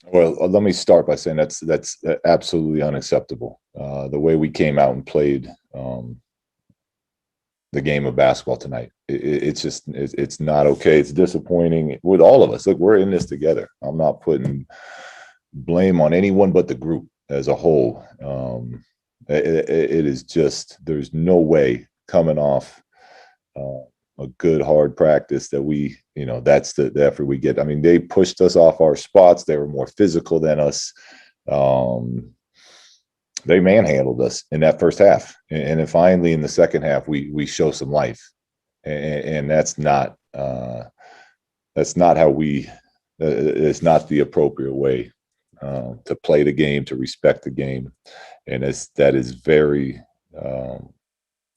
Well, let me start by saying that's absolutely unacceptable. The way we came out and played the game of basketball tonight, it's just it's not okay. It's disappointing with all of us. Look, we're in this together. I'm not putting blame on anyone but the group as a whole. It is just there's no way coming off a good hard practice that that's the effort we get. I mean, they pushed us off our spots. They were more physical than us. Um, they manhandled us in that first half, and then finally in the second half we show some life, and that's not how we. It's not the appropriate way to play the game, to respect the game, and that is very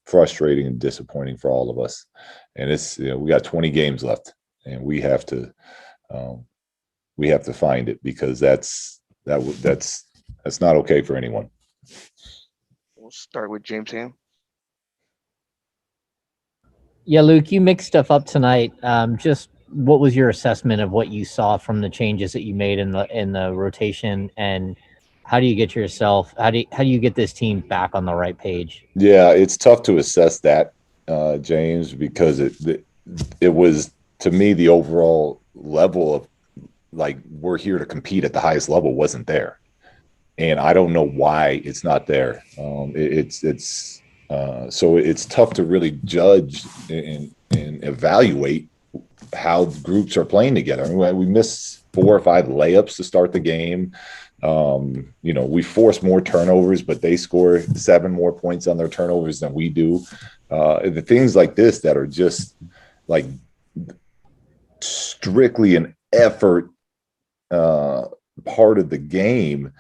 frustrating and disappointing for all of us. And we got 20 games left, and um, we have to find it, because that's not okay for anyone. We'll start with James Ham. Yeah, Luke, you mixed stuff up tonight. Just what was your assessment of what you saw from the changes that you made in the rotation, and how do you get yourself? How do you get this team back on the right page? Yeah, it's tough to assess that, James, because it was, to me, the overall level of, like, we're here to compete at the highest level wasn't there, and I don't know why it's not there. So it's tough to really judge and evaluate how groups are playing together. I mean, we missed 4 or 5 layups to start the game. We force more turnovers, but they score 7 more points on their turnovers than we do. The things like this that are just like strictly an effort part of the game.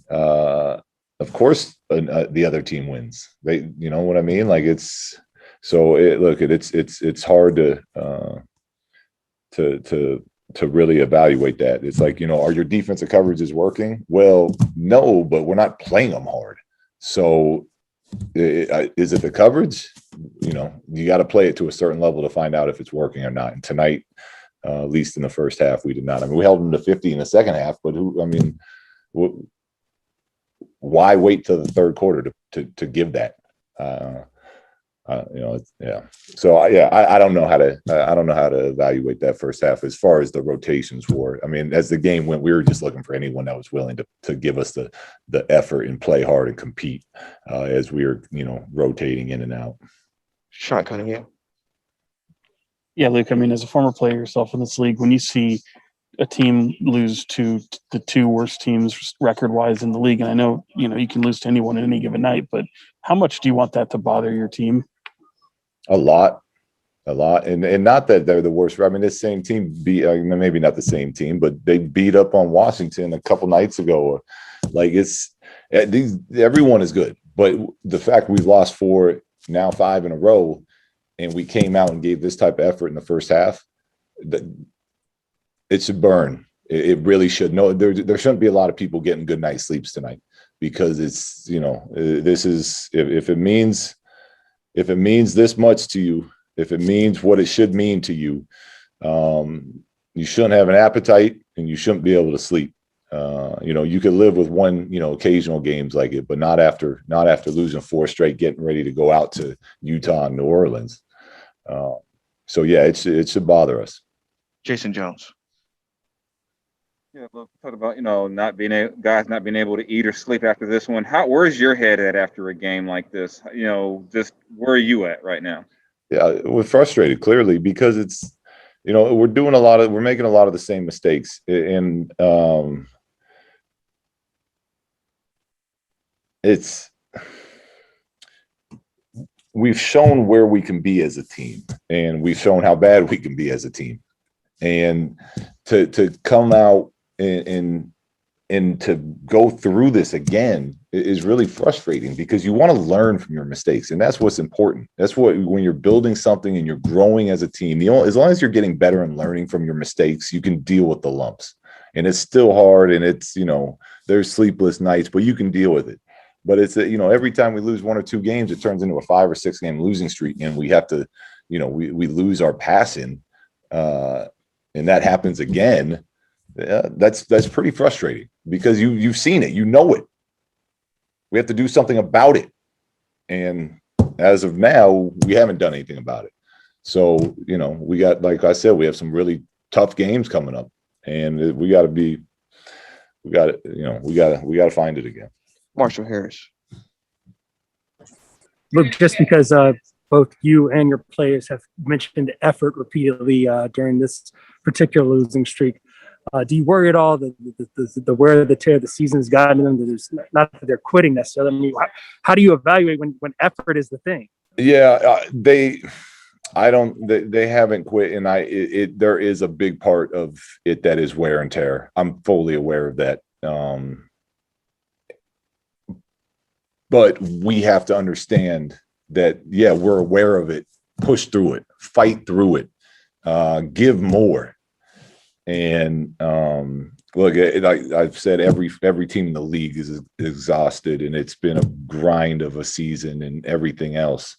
Of course, the other team wins. You know what I mean? Like it's hard to really evaluate that. It's like, are your defensive coverages working? Well, no, but we're not playing them hard. So is it the coverage? You got to play it to a certain level to find out if it's working or not. And tonight, at least in the first half, we did not. I mean, we held them to 50 in the second half, but why wait till the third quarter to give that? Yeah. So I don't know how to evaluate that first half as far as the rotations were. I mean, as the game went, we were just looking for anyone that was willing to give us the effort and play hard and compete as we were, rotating in and out. Sean Cunningham. Yeah, Luke, I mean, as a former player yourself in this league, when you see a team lose to the 2 worst teams record-wise in the league, and I know, you can lose to anyone in any given night, but how much do you want that to bother your team? A lot, and not that they're the worst. I mean, this same team beat, maybe not the same team, but they beat up on Washington a couple nights ago. Like everyone is good, but the fact we've lost 4, now 5 in a row, and we came out and gave this type of effort in the first half, it should burn. It really should. No, there shouldn't be a lot of people getting good night sleeps tonight, because it's this is if it means this much to you, if it means what it should mean to you, you shouldn't have an appetite, and you shouldn't be able to sleep. You could live with one, occasional games like it, but not after losing 4 straight, getting ready to go out to Utah and New Orleans. So yeah, it should bother us. Jason Jones. Yeah, look, talk about guys not being able to eat or sleep after this one. Where's your head at after a game like this? Just where are you at right now? Yeah, we're frustrated, clearly, because it's we're making a lot of the same mistakes, and we've shown where we can be as a team, and we've shown how bad we can be as a team, and to come out and to go through this again is really frustrating, because you want to learn from your mistakes, and that's what's important. That's when you're building something and you're growing as a team, as long as you're getting better and learning from your mistakes, you can deal with the lumps. And it's still hard, and it's there's sleepless nights, but you can deal with it. But it's every time we lose 1 or 2 games, it turns into a 5 or 6 game losing streak, and we have to we lose our passing, and that happens again. that's pretty frustrating because you've seen it, you know it. We have to do something about it, and as of now, we haven't done anything about it. So we got, like I said, we have some really tough games coming up, and we got to find it again. Marshall Harris. Look, just because both you and your players have mentioned effort repeatedly during this particular losing streak, do you worry at all that the wear of the tear the season has gotten them? Not that they're quitting necessarily. I mean, how do you evaluate when effort is the thing? Yeah, they haven't quit, and there is a big part of it that is wear and tear. I'm fully aware of that. But we have to understand that, yeah, we're aware of it, push through it, fight through it, give more. And look, I've said every team in the league is exhausted, and it's been a grind of a season and everything else.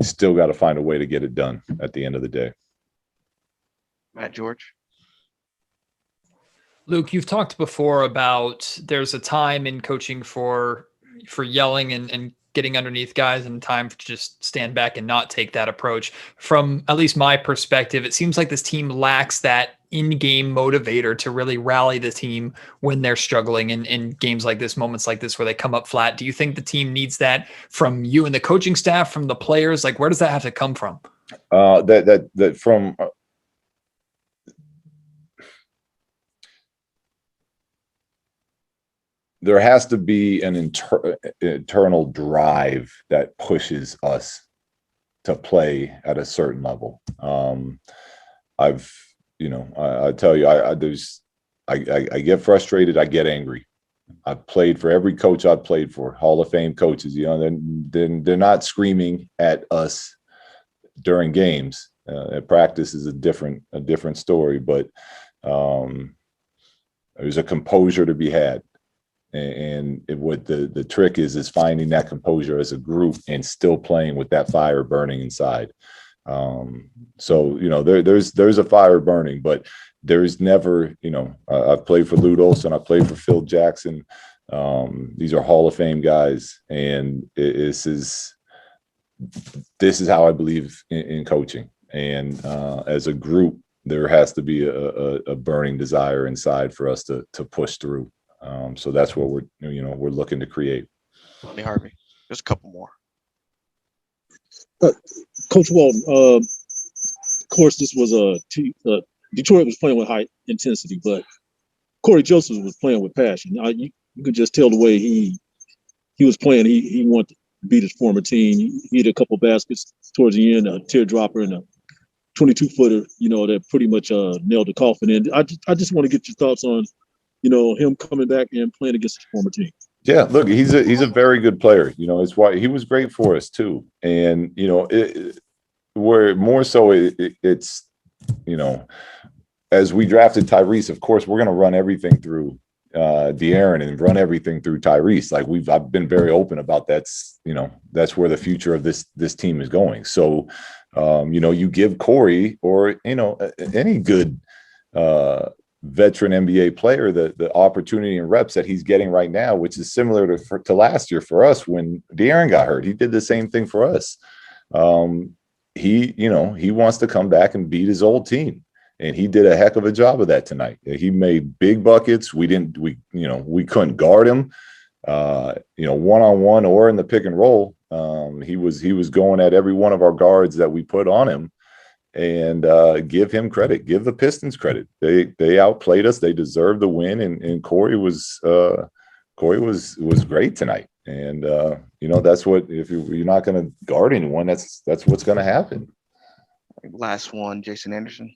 Still got to find a way to get it done at the end of the day. Matt George. Luke, you've talked before about there's a time in coaching for yelling and getting underneath guys, and time to just stand back and not take that approach. From at least my perspective, it seems like this team lacks that in-game motivator to really rally the team when they're struggling in games like this, moments like this where they come up flat. Do you think the team needs that from you and the coaching staff, from the players? Like, where does that have to come from? There has to be an internal drive that pushes us to play at a certain level. I tell you, I get frustrated. I get angry. I've played for every coach I've played for, Hall of Fame coaches. They're not screaming at us during games. At practice is a different story, but there's a composure to be had. And what the trick is finding that composure as a group and still playing with that fire burning inside. So there's a fire burning, but there's never, I've played for Lute Olson, I played for Phil Jackson. These are Hall of Fame guys, and this is how I believe in coaching. And as a group, there has to be a burning desire inside for us to push through. So that's what we're looking to create. Tony Harvey. Just a couple more. Coach Walton, of course, this was Detroit was playing with high intensity, but Corey Joseph was playing with passion. You could just tell the way he was playing. He wanted to beat his former team. He hit a couple baskets towards the end, a teardropper and a 22-footer, that pretty much nailed the coffin. And I just want to get your thoughts on, him coming back and playing against his former team. Yeah, look, he's a very good player. It's why he was great for us too. And where more so it's as we drafted Tyrese, of course, we're going to run everything through De'Aaron and run everything through Tyrese. Like I've been very open about that's where the future of this team is going. So you give Corey or any good veteran NBA player the opportunity and reps that he's getting right now, which is similar to last year for us when De'Aaron got hurt. He did the same thing for us. He wants to come back and beat his old team, and he did a heck of a job of that tonight. He made big buckets. We couldn't guard him, one-on-one or in the pick and roll. He was going at every one of our guards that we put on him. And give him credit, give the Pistons credit. They outplayed us. They deserved the win. And Corey was great tonight. And that's what, if you're not going to guard anyone, that's what's going to happen. Last one, Jason Anderson.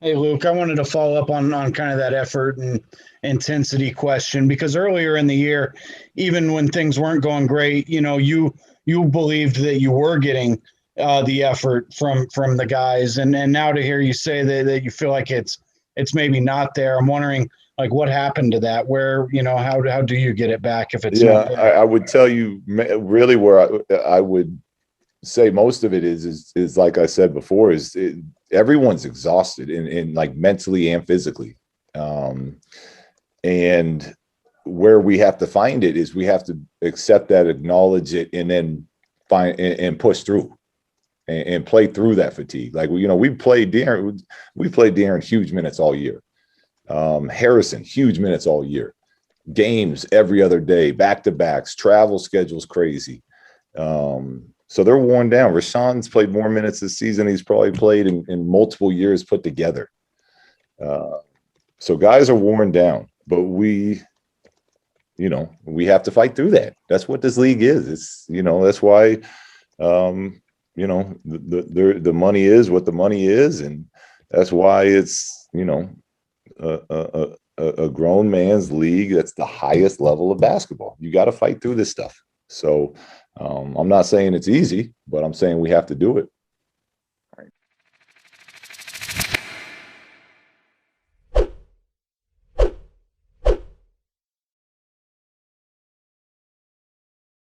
Hey, Luke, I wanted to follow up on kind of that effort and intensity question, because earlier in the year, even when things weren't going great, you believed that you were getting the effort from the guys, and now to hear you say that you feel like it's maybe not there, I'm wondering, like, what happened to that? Where, how do you get it back if it's not there? I would tell you really where I would say most of it is like I said before, everyone's exhausted and like mentally and physically. And where we have to find it is we have to accept that, acknowledge it, and then find and push through and play through that fatigue. Like, we played De'Aaron huge minutes all year. Harrison, huge minutes all year. Games every other day, back-to-backs, travel schedules crazy. So they're worn down. Rashawn's played more minutes this season he's probably played in multiple years put together. So guys are worn down, but we have to fight through that. That's what this league is. It's, that's why, the money is what the money is. And that's why it's, a grown man's league. That's the highest level of basketball. You got to fight through this stuff. So I'm not saying it's easy, but I'm saying we have to do it.